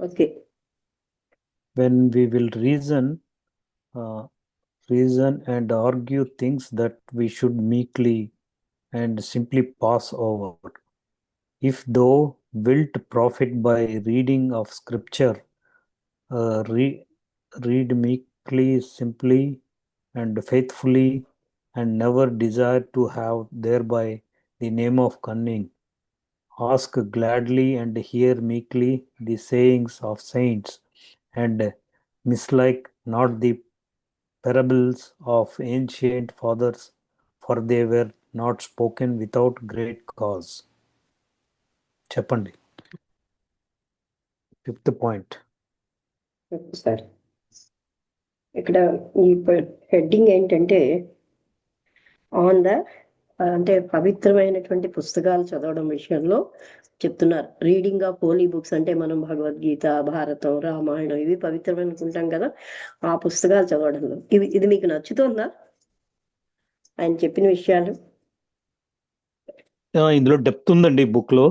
Okay. When we will reason and argue things that we should meekly and simply pass over. If thou wilt profit by reading of scripture, read meekly, simply, and faithfully, and never desire to have thereby the name of cunning. Ask gladly and hear meekly the sayings of saints, and mislike not the parables of ancient fathers, for they were not spoken without great cause. చెప్పండి. Fifth point. Sir ఇక్కడ ఈ heading ఏంటంటే on the అంటే పవిత్రమైనటువంటి పుస్తకాలు చదవడం విషయంలో చెప్తున్నారు. రీడింగ్ ఆఫ్ హోలీ బుక్స్ అంటే మనం భగవద్గీత, భారతం, రామాయణం ఇవి పవిత్రమైన అనుకుంటాం కదా, ఆ పుస్తకాలు చదవడంలో ఇది మీకు నచ్చుతుందా ఆయన చెప్పిన విషయాలు? ఇందులో డెప్త్ ఉందండి, బుక్ లో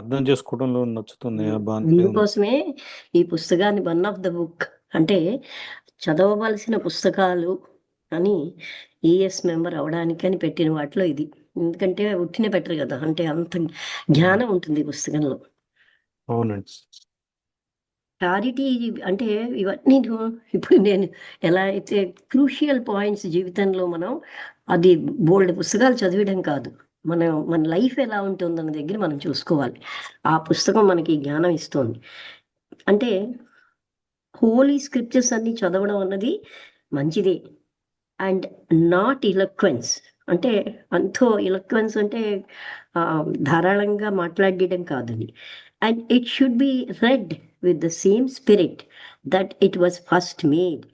అర్థం చేసుకోవడంలో నచ్చుతుంది. అందుకోసమే ఈ పుస్తకాన్ని వన్ ఆఫ్ ద బుక్ అంటే చదవవలసిన పుస్తకాలు అని ఈఎస్ మెంబర్ అవడానికి అని పెట్టిన వాటిలో ఇది. ఎందుకంటే ఉట్టిన పెట్టరు కదా, అంటే అంత జ్ఞానం ఉంటుంది ఈ పుస్తకంలో. అవునండి. క్లారిటీ అంటే ఇవన్నీ ఇప్పుడు నేను ఎలా అయితే క్రూషియల్ పాయింట్స్ జీవితంలో మనం అది బోల్డ్ పుస్తకాలు చదివడం కాదు, మన లైఫ్ ఎలా ఉంటుందన్న దగ్గర మనం చూసుకోవాలి. ఆ పుస్తకం మనకి జ్ఞానం ఇస్తుంది. అంటే హోలీ స్క్రిప్చర్స్ అన్ని చదవడం అన్నది మంచిదే, అండ్ నాట్ ఇలక్వెన్స్. అంటే అంతో ఇలక్వెన్స్ అంటే ధారాళంగా మాట్లాడడం కాదని. And it should be red with the same spirit that it was first made.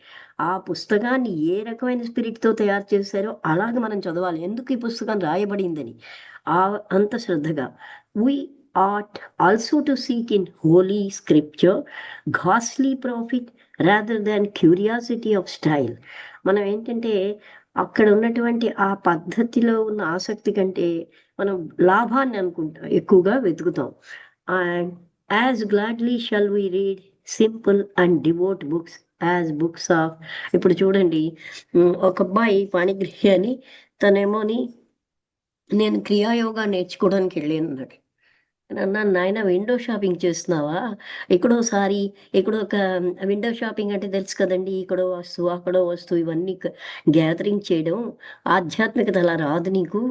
ఆ పుస్తకాన్ని ఏ రకమైన స్పిరిట్తో తయారు చేశారో అలాగే మనం చదవాలి. ఎందుకు ఈ పుస్తకం రాయబడిందని అంత శ్రద్ధగా. We ought also to seek in holy scripture ghastly profit rather than curiosity of style. మనం ఏంటంటే అక్కడ ఉన్నటువంటి ఆ పద్ధతిలో ఉన్న ఆసక్తి కంటే మనం లాభాన్ని అనుకుంటాం, ఎక్కువగా వెతుకుతాం. And as gladly shall we read simple and devout books as books of. ఇప్పుడు చూడండి, ఒక అబ్బాయి పాణిగ్రహి అని తనేమోని నేను క్రియాయోగా నేర్చుకోవడానికి వెళ్ళాను అన్నాడు. అన్నాను, నాయన విండో షాపింగ్ చేస్తున్నావా? ఎక్కడోసారి ఎక్కడో ఒక విండో షాపింగ్ అంటే తెలుసు కదండి, ఇక్కడో వస్తువు అక్కడో వస్తువు ఇవన్నీ గ్యాదరింగ్ చేయడం, ఆధ్యాత్మికత అలా రాదు నీకు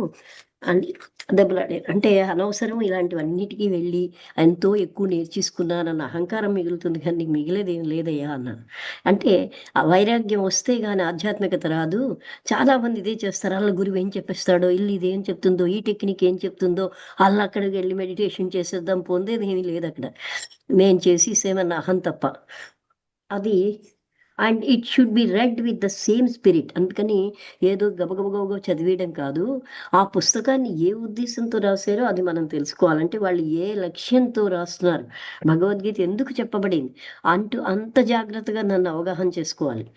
అని దెబ్బలాడే. అంటే అనవసరం ఇలాంటివన్నిటికీ వెళ్ళి ఎంతో ఎక్కువ నేర్చేసుకున్నానన్న అహంకారం మిగులుతుంది, కానీ నీకు మిగిలేదేం లేదయ్యా అన్నాను. అంటే ఆ వైరాగ్యం వస్తే కానీ ఆధ్యాత్మికత రాదు. చాలామంది ఇదే చేస్తారు, వాళ్ళ గురువు ఏం చెప్పేస్తాడో, ఇల్లు ఇదేం చెప్తుందో, ఈ టెక్నిక్ ఏం చెప్తుందో, వాళ్ళు అక్కడికి వెళ్ళి మెడిటేషన్ చేసేద్దాం, పొందేది ఏమీ లేదు అక్కడ, నేను చేసేసేమన్న అహం తప్ప. అది and it should be red with the same spirit. అందుకని ఏదో గబగబగబ చదివేయడం కాదు, ఆ పుస్తకాన్ని ఏ ఉద్దేశంతో రాశారో అది మనం తెలుసుకోవాలంటే వాళ్ళు ఏ లక్ష్యంతో రాస్తున్నారు, భగవద్గీత ఎందుకు చెప్పబడింది అంత జాగ్రత్తగా నన్ను అవగాహన చేసుకోవాలి.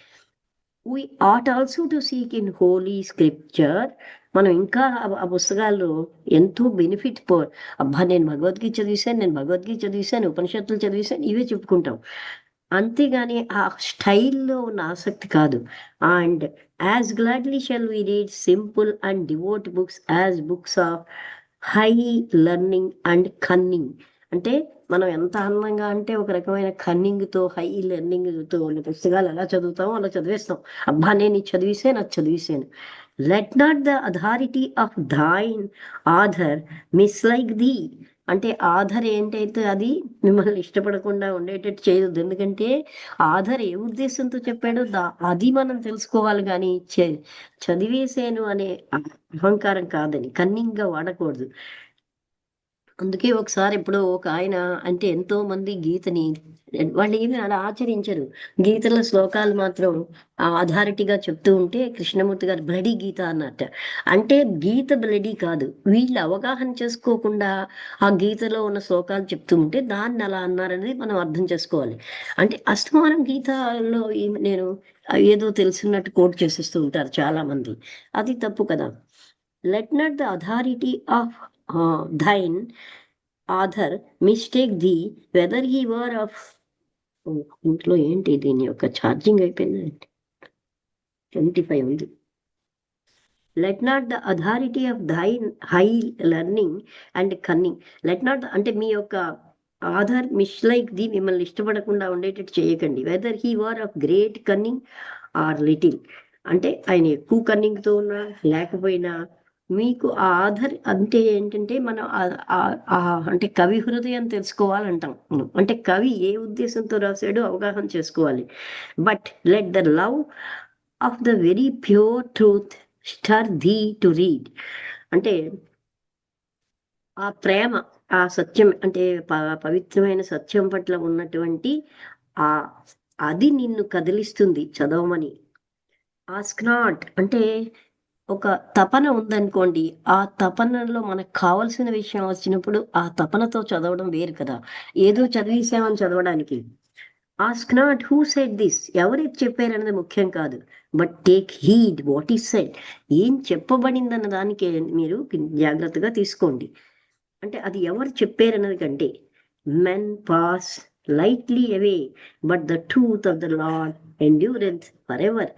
We ought also to seek in holy scripture. మనం ఇంకా ఆ పుస్తకాల్లో ఎంతో బెనిఫిట్ అబ్బా నేను భగవద్గీత చదివేశాను, ఉపనిషత్తులు చదివేశాను, ఇవే చెప్పుకుంటాం. అంతేగాని ఆ స్టైల్లో ఉన్న ఆసక్తి కాదు. And as gladly shall we read simple and devout books as books of high learning and cunning. అంటే మనం ఎంత ఆనందంగా అంటే ఒక రకమైన కన్నింగ్తో, హై లెర్నింగ్తో ఉన్న పుస్తకాలు ఎలా చదువుతామో అలా చదివేస్తాం. అబ్బా నేను ఇది చదివేశాను. Let not the authority of thine author mislike thee. అంటే ఆధార్ ఏంటైతే అది మిమ్మల్ని ఇష్టపడకుండా ఉండేటట్టు చేయొద్దు. ఎందుకంటే ఆధార్ ఏ ఉద్దేశంతో చెప్పాడో అది మనం తెలుసుకోవాలి, కానీ చదివేశాను అనే అహంకారం కాదని, కన్నింగ్గా వాడకూడదు. అందుకే ఒకసారి ఇప్పుడు ఒక ఆయన అంటే ఎంతో మంది గీతని వాళ్ళు ఏమి అలా ఆచరించరు, గీతల శ్లోకాలు మాత్రం అథారిటీగా చెప్తూ ఉంటే కృష్ణమూర్తి గారు బ్లడీ గీత అన్నట్ట. అంటే గీత బ్లడీ కాదు, వీళ్ళు అవగాహన చేసుకోకుండా ఆ గీతలో ఉన్న శ్లోకాలు చెప్తూ ఉంటే దాన్ని అలా అన్నారనేది మనం అర్థం చేసుకోవాలి. అంటే అస్తమానం గీతలో నేను ఏదో తెలుసున్నట్టు కోట్ చేసేస్తూ ఉంటారు చాలా మంది, అది తప్పు కదా. Let not the authority of thine author mistake thee whether he were of ఇంట్లో ఏంటి దీని యొక్క ఛార్జింగ్ అయిపోయింది, 25 ఉంది. Let not the authority of దై high learning and cunning. Let not అంటే మీ యొక్క ఆధార్ మిస్లైక్ ది మిమ్మల్ని ఇష్టపడకుండా ఉండేటట్టు చేయకండి. Whether he were of great cunning or little, అంటే ఆయన ఎక్కువ కన్నింగ్తో ఉన్నా లేకపోయినా మీకు ఆ ఆధార్ అంటే ఏంటంటే మనం అంటే కవి హృదయం తెలుసుకోవాలంటాం మనం. అంటే కవి ఏ ఉద్దేశంతో రాశాడో అవగాహన చేసుకోవాలి. But let the love of the very pure truth stir thee to read. అంటే ఆ ప్రేమ, ఆ సత్యం అంటే పవిత్రమైన సత్యం పట్ల ఉన్నటువంటి ఆ అది నిన్ను కదిలిస్తుంది చదవమని. ఆస్క్ నాట్ అంటే ఒక తపన ఉందనుకోండి, ఆ తపనలో మనకు కావలసిన విషయం వచ్చినప్పుడు ఆ తపనతో చదవడం వేరు కదా, ఏదో చదివేసామని చదవడానికి. Ask not who said this, ఎవరికి చెప్పారన్నది ముఖ్యం కాదు, but take heed what is said, ఏం చెప్పబడిందన్న దానికి మీరు జాగ్రత్తగా తీసుకోండి. అంటే అది ఎవరు చెప్పారన్నది కంటే men pass lightly away but the truth of the lord endurance for ever.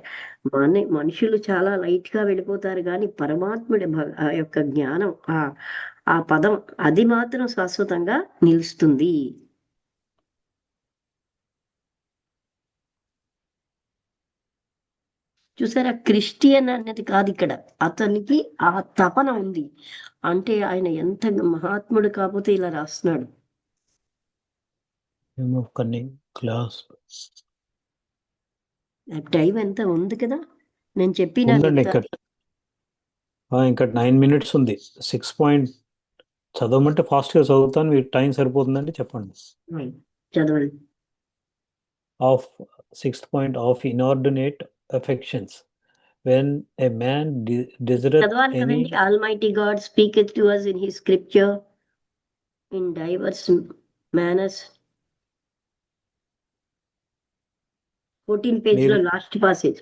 మనుషులు చాలా లైట్ గా వెళ్ళిపోతారు కానీ పరమాత్ముడి ఆ యొక్క జ్ఞానం, ఆ పదం అది మాత్రం శాశ్వతంగా నిలుస్తుంది. చూసారా, క్రిస్టియన్ అనేది కాదు ఇక్కడ, అతనికి ఆ తపన ఉంది. అంటే ఆయన ఎంత మహాత్ముడు కాకపోతే ఇలా రాస్తున్నాడు. టైం ఎంత ఉంది కదా, నేను చెప్పిన ఇంకా 9 minutes ఉంది. 6 point చదవమంటే ఫాస్ట్ గా చదువుతాను, మీకు టైం సరిపోతుందండి చెప్పండి. చదవండి. Of 6th point of inordinate affections when a man desireth any. Almighty God speaketh to us in his scripture in diverse manners. 14 page లో లాస్ట్ పాసేజ్.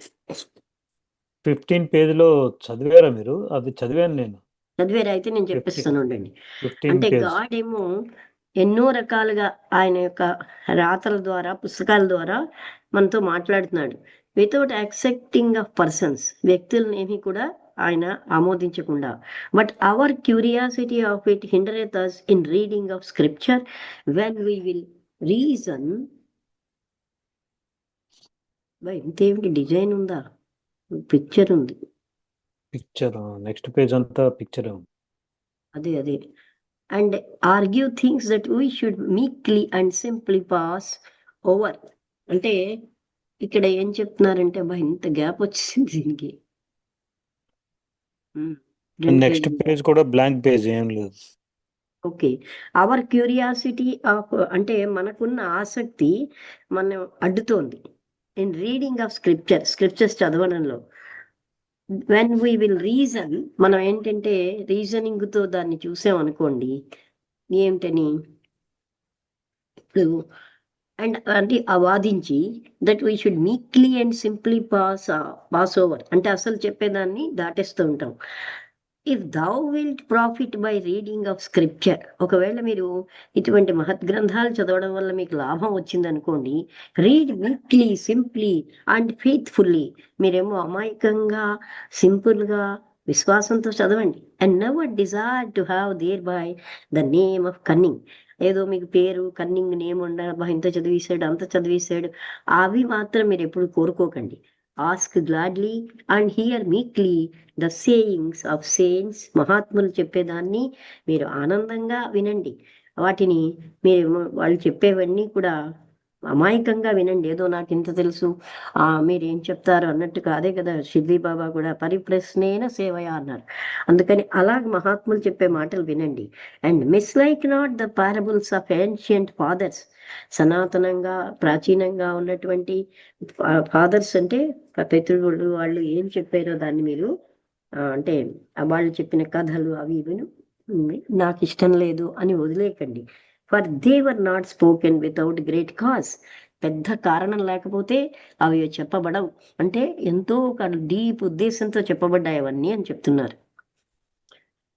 15 page లో చదివారా మీరు? అది చదివాను నేను. చదివారా? అయితే నేను చెప్పిస్తాను ఉండండి. అంటే గాడ్ ఏమో ఎన్నో రకాలుగా ఆయన యొక్క రాతల ద్వారా, పుస్తకాల ద్వారా మనతో మాట్లాడుతున్నాడు. వితౌట్ యాక్సెప్టింగ్ ఆఫ్ పర్సన్స్, వ్యక్తులను ఏమీ కూడా ఆయన ఆమోదించకుండా. But our curiosity of it hindereth us in reading of scripture when we will reason. ఇంతేమిటి డిజైన్ ఉందా? పిక్చర్ ఉంది. పిక్చర్ నెక్స్ట్ పేజ్ అంతా పిక్చర్. అదే and argue things that we should meekly and simply pass over. అంటే ఇక్కడ ఏం చెప్తున్నారంటే ఇంత గ్యాప్ వచ్చింది దీనికి. నెక్స్ట్ పేజ్ కూడా బ్లాంక్ పేజ్, ఏం లేదు. ఓకే, అవర్ క్యూరియాసిటీ ఆఫ్ అంటే మనకున్న ఆసక్తి మనం అడ్డుతోంది ఇన్ రీడింగ్ ఆఫ్ స్క్రిప్చర్స్ చదవడంలో. వెన్ వీ విల్ రీజన్, మనం ఏంటంటే రీజనింగ్ తో దాన్ని చూసామనుకోండి, ఏమిటని ఇప్పుడు అండ్ అంటే వాదించి that we should meekly and simply pass over, అంటే అసలు చెప్పేదాన్ని దాటేస్తూ ఉంటాం. If thou will profit by reading of scripture, ఒకవేళ మీరు ఇటువంటి మహత్ గ్రంథాలు చదవడం వల్ల మీకు లాభం వచ్చింది అనుకోండి, రీడ్ మీక్లీ సింప్లీ అండ్ ఫెయిత్ఫుల్లీ. మీరేమో అమాయకంగా సింపుల్గా విశ్వాసంతో చదవండి. And never desire to have their by the name of cunning. ఏదో మీకు పేరు కన్నింగ్ నేమ్ ఇంత చదివేశాడు అంత చదివేశాడు అవి మాత్రం మీరు ఎప్పుడు కోరుకోకండి. Ask gladly and hear meekly the sayings of saints. మహాత్ములు చెప్పేదాన్ని మీరు ఆనందంగా వినండి. వాటిని మీరు వాళ్ళు చెప్పేవన్నీ కూడా అమాయకంగా వినండి. ఏదో నాకు ఇంత తెలుసు మీరేం చెప్తారు అన్నట్టు కాదే కదా, షిర్డీ బాబా కూడా పరిప్రశ్నేన సేవయ అన్నారు. అందుకని అలాగ మహాత్ములు చెప్పే మాటలు వినండి. And mislike not the parables of ancient fathers. సనాతనంగా ప్రాచీనంగా ఉన్నటువంటి ఫాదర్స్ అంటే పితృవులు, వాళ్ళు ఏం చెప్పారో దాన్ని మీరు అంటే వాళ్ళు చెప్పిన కథలు అవి విను నాకు ఇష్టం లేదు అని వదిలేయకండి. For they were not spoken without great cause. పెద్ద కారణం లేకపోతే అవి చెప్పబడవు. అంటే ఎంతో ఒక డీప్ ఉద్దేశంతో చెప్పబడ్డాయి అవన్నీ అని చెప్తున్నారు.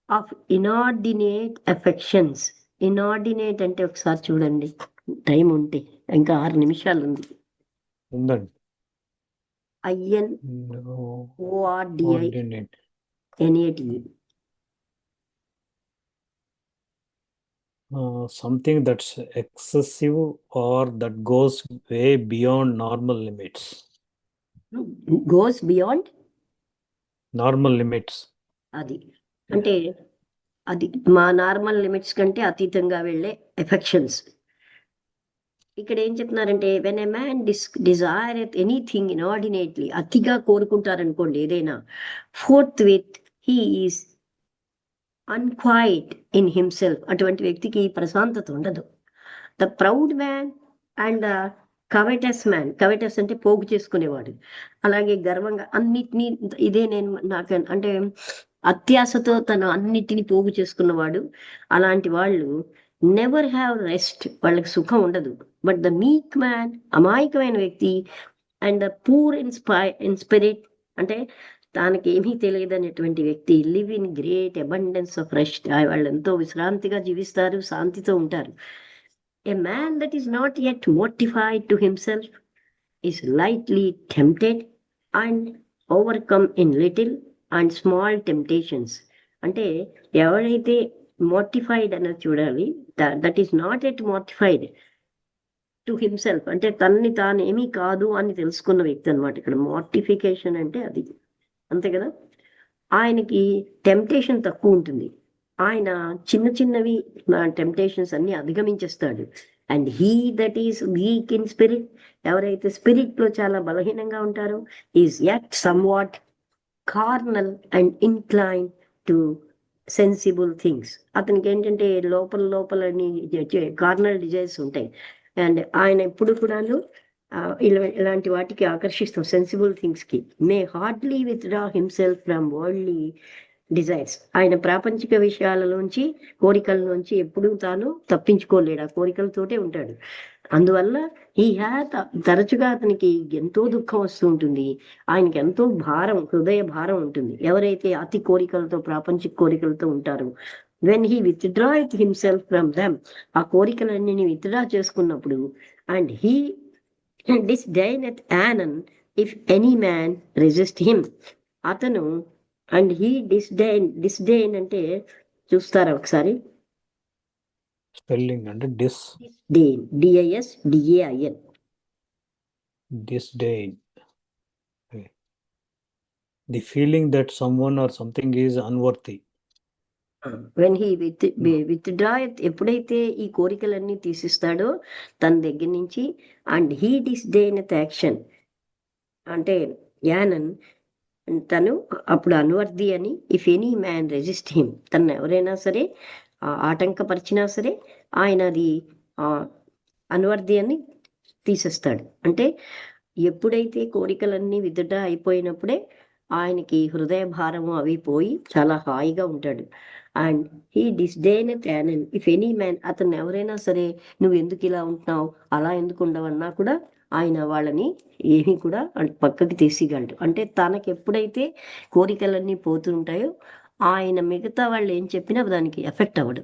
Of inordinate affections. ఇనార్డినేట్ అంటే ఒకసారి చూడండి, టైం ఉంటే ఇంకా 6 నిమిషాలు ఉంది. ఉందండి. INORDI Ordinate. NATE. Something that's excessive or that goes way beyond normal limits. Goes beyond Normal limits. అది అంటే అది మా నార్మల్ లిమిట్స్ కంటే అతీతంగా వెళ్ళే ఎఫెక్షన్స్. ఇక్కడ ఏం చెప్తున్నారంటే when a man desire anything inordinately, అతిగా కోరుకుంటారనుకోండి ఏదైనా, forthwith he is unquiet in himself, అటువంటి వ్యక్తికి ప్రశాంతత ఉండదు. The proud man and the covetous man, covetous అంటే పోగు చేసుకునేవాడు, అలాగే గర్వంగా అన్నిటినీ ఇదే నేను నాకు అంటే అత్యాశతో తన అన్నిటిని పోగు చేసుకున్నవాడు, అలాంటి వాళ్ళు నెవర్ హ్యావ్ రెస్ట్, వాళ్ళకి సుఖం ఉండదు. బట్ ద మీక్ మ్యాన్, అమాయకమైన వ్యక్తి, and the poor in spirit, అంటే తనకి ఏమీ తెలియదనేటువంటి వ్యక్తి, live in great abundance of rest, వాళ్ళు ఎంతో విశ్రాంతిగా జీవిస్తారు, శాంతితో ఉంటారు. A man that is not yet mortified to himself is lightly tempted and overcome in little and small temptations. అంటే ఎవరైతే మోర్టిఫైడ్ అనేది చూడాలి, that is not at mortified to himself, అంటే తనని తాను ఏమీ కాదు అని తెలుసుకున్న వ్యక్తి అనమాట. ఇక్కడ మోర్టిఫికేషన్ అంటే అది, అంతే కదా. ఆయనకి టెంప్టేషన్ తక్కువ ఉంటుంది, ఆయన చిన్న చిన్నవి టెంప్టేషన్స్ అన్ని అధిగమించేస్తాడు. And he that is weak in spirit, ఎవరైతే స్పిరిట్ లో చాలా బలహీనంగా ఉంటారో, is yet somewhat carnal and incline to sensible things. అతనికి ఏంటంటే లోపల లోపల కార్నల్ డిజైర్స్ ఉంటాయి, అండ్ ఆయన ఎప్పుడు కూడాను ఇలాంటి వాటికి ఆకర్షిస్తాం, సెన్సిబుల్ థింగ్స్ కి. May hardly withdraw himself from worldly desires, ఆయన ప్రాపంచిక విషయాలలోంచి, కోరికలలోంచి ఎప్పుడూ తాను తప్పించుకోలేడు, ఆ కోరికలతోటే ఉంటాడు. అందువల్ల ఈ తరచుగా అతనికి ఎంతో దుఃఖం వస్తూ ఉంటుంది, ఆయనకి ఎంతో భారం, హృదయ భారం ఉంటుంది, ఎవరైతే అతి కోరికలతో, ప్రాపంచిక కోరికలతో ఉంటారో. When he withdraw himself from them, ఆ కోరికలన్నీ విత్డ్రా చేసుకున్నప్పుడు, and he disdaineth Anan if any man resist him, అతను అండ్ హీ డిస్డైన్ అంటే చూస్తారా ఒకసారి, స్పెల్లింగ్ అంటే డిస్డైన్, DISDAIN. disdain. Okay. The feeling that someone or something is unworthy. When he withdraw, ఎప్పుడైతే ఈ కోరికలన్నీ తీసిస్తాడో తన దగ్గర నుంచి, అండ్ హీ డిస్డైన్ యాక్షన్, అంటే యానన్ తను అప్పుడు అనువర్ది అని, if any man resist him, తను ఎవరైనా సరే ఆటంకపరిచినా సరే ఆయన అది అనువర్ది అని తీసేస్తాడు. అంటే ఎప్పుడైతే కోరికలన్నీ విత్డ్రా అయిపోయినప్పుడే ఆయనకి హృదయ భారము అవి పోయి చాలా హాయిగా ఉంటాడు. And he disdain anon if any man, అతను ఎవరైనా సరే నువ్వు ఎందుకు ఇలా ఉంటున్నావు, అలా ఎందుకు ఉండవన్నా కూడా ఆయన వాళ్ళని ఏమీ కూడా పక్కకి తీసిగలడు. అంటే తనకి ఎప్పుడైతే కోరికలన్నీ పోతుంటాయో ఆయన మిగతా వాళ్ళు ఏం చెప్పినా దానికి ఎఫెక్ట్ అవ్వడు.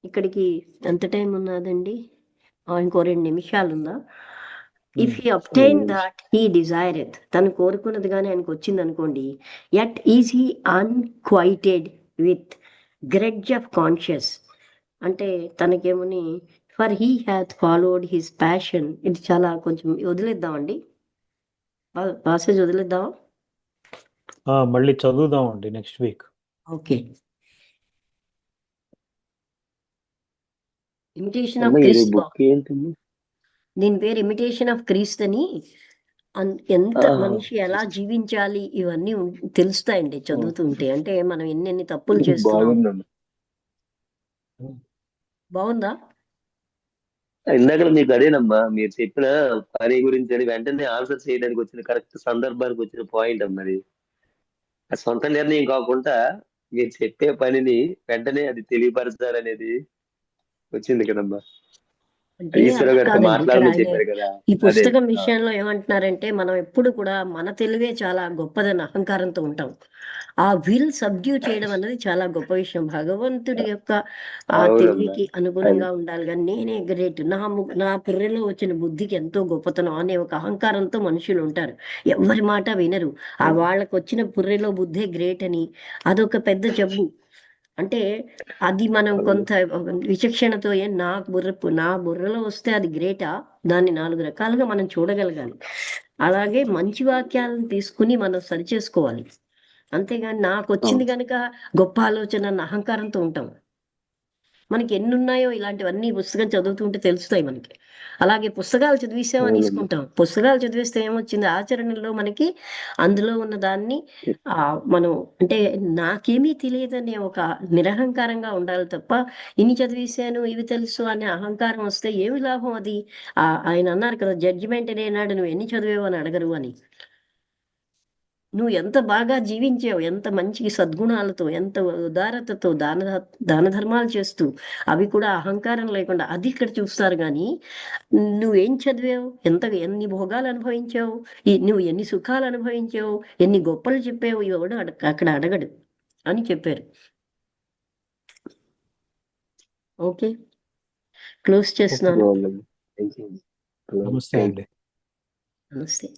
ఇక్కడికి ఎంత టైం ఉన్నదండి? ఇంకో 2 నిమిషాలు ఉందా? If he obtain that he desireth, తను కోరుకున్నది కానీ ఆయనకు వచ్చింది అనుకోండి, yet is he unquieted with grudge of conscience, అంటే తనకేమని for he hath followed his passion. ఇది చాలా కొంచెం వదిలేద్దామండి, పాసేజ్ వదిలేద్దామా? మళ్ళీ చదువుదామండి next week. Okay. Imitation of Christ, దీని పేరు ఇమిటేషన్ ఆఫ్ క్రీస్త్ అని. ఎంత మనిషి ఎలా జీవించాలి ఇవన్నీ తెలుస్తాయండి చదువుతుంటే. అంటే మనం ఎన్నెన్ని తప్పులు చేస్తున్నాం. బాగుందా? ఇందాక మీకు అదేనమ్మా, మీరు చెప్పిన పని గురించి అని వెంటనే ఆన్సర్ చేయడానికి వచ్చిన కరెక్ట్ సందర్భానికి వచ్చిన పాయింట్ అన్నది. ఆ సొంత నిర్ణయం కాకుండా మీరు చెప్పే పనిని వెంటనే అది తెలియపరచాలనేది వచ్చింది కదమ్మా. అంటే ఈశ్వర అలా గారితో కాదండి. ఇక్కడ మాట్లాడమని ఆయన చెప్పారు కదా. ఈ అదే పుస్తకం విషయంలో ఏమంటున్నారంటే, మనం ఎప్పుడు కూడా మన తెలివే చాలా గొప్పదని అహంకారంతో ఉంటాం. ఆ విల్ సబ్డ్యూ చేయడం అన్నది చాలా గొప్ప విషయం. భగవంతుడి యొక్క ఆ అవునమ్మా. తెలివికి అది అనుగుణంగా ఉండాలి కానీ నేనే గ్రేట్, నా పుర్రెలో వచ్చిన బుద్ధికి ఎంతో గొప్పతనం అనే ఒక అహంకారంతో మనుషులు ఉంటారు. ఎవరి మాట వినరు. ఆ వాళ్ళకు వచ్చిన పుర్రెలో బుద్ధే గ్రేట్ అని, అదొక పెద్ద జబ్బు. అంటే అది మనం కొంత విచక్షణతో నా బుర్రలో వస్తే అది గ్రేటా, దాన్ని 4 రకాలుగా మనం చూడగలగాలి. అలాగే మంచి వాక్యాలను తీసుకుని మనం సరి చేసుకోవాలి. అంతేగాని నాకు వచ్చింది అవును. కనుక గొప్ప ఆలోచన అన్న అహంకారంతో ఉంటాం. మనకి ఎన్ని ఉన్నాయో ఇలాంటివన్నీ పుస్తకం చదువుతుంటే తెలుస్తాయి మనకి. అలాగే పుస్తకాలు చదివేసామని అవునమ్మా. తీసుకుంటాం. పుస్తకాలు చదివేస్తే ఏమొచ్చింది, ఆచరణలో మనకి అందులో ఉన్న దాన్ని మనం అంటే నాకేమీ తెలియదనే ఒక నిరహంకారంగా ఉండాలి తప్ప, ఇన్ని చదివేశాను ఇవి తెలుసు అనే అహంకారం వస్తే ఏమి లాభం అది. ఆయన అన్నారు కదా, జడ్జిమెంట్ లేనాడు నువ్వు ఎన్ని చదివావు అని అడగరు అని. నువ్వు ఎంత బాగా జీవించావు, ఎంత మంచి సద్గుణాలతో, ఎంత ఉదారతతో, దాన ధర్మాలు చేస్తూ, అవి కూడా అహంకారం లేకుండా, అది ఇక్కడ చూస్తారు. కానీ నువ్వేం చదివావు, ఎన్ని భోగాలు అనుభవించావు, నువ్వు ఎన్ని సుఖాలు అనుభవించావు, ఎన్ని గొప్పలు చెప్పావు, ఇవడు అక్కడ అడగడు అని చెప్పారు. ఓకే, క్లోజ్ చేస్తున్నాను. బాగుందమ్మా. Thank you. నమస్తే Thank you. అండి. నమస్తే.